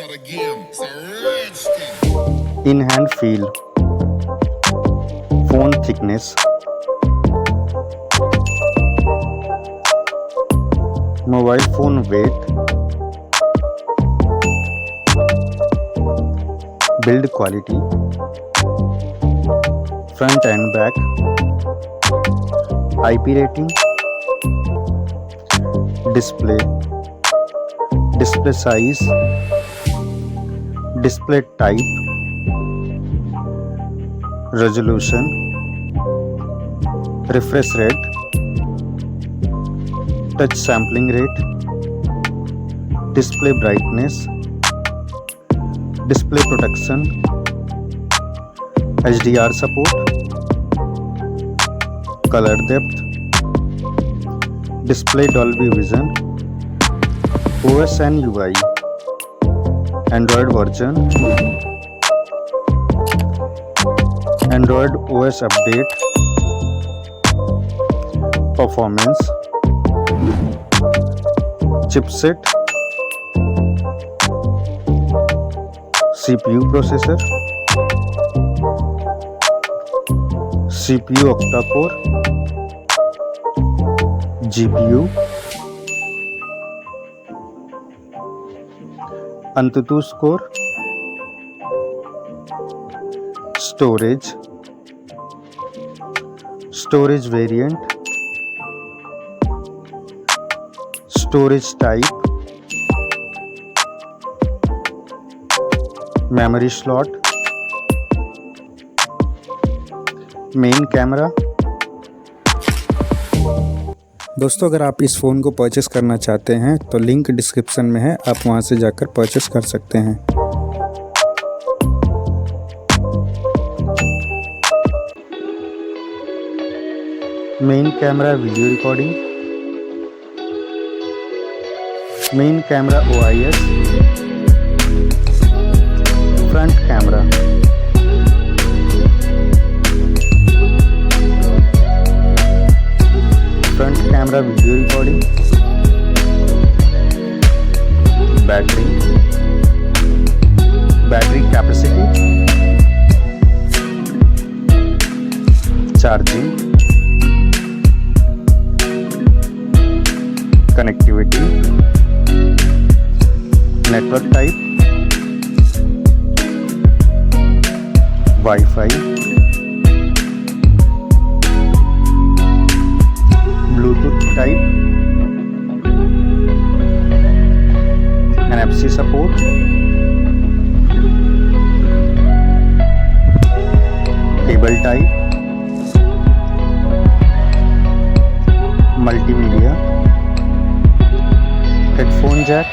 of the game. It's a rich thing. In hand feel, phone thickness, mobile phone weight, build quality, front and back, IP rating, display size, display type, resolution, refresh rate, touch sampling rate, display brightness, display protection, HDR support, color depth, display Dolby Vision, OS and UI, Android version, Android OS update, performance, chipset, CPU processor, CPU octa-core, GPU, AnTuTu score, storage variant, storage type, memory slot, main camera. दोस्तों अगर आप इस phone को purchase करना चाहते हैं तो link description में है, आप वहां से जाकर परचेस कर सकते हैं। Main camera video recording, main camera OIS, front camera, front camera video recording, battery capacity, charging, connectivity, network type, wifi, Bluetooth type, NFC support, cable type, multimedia, headphone jack,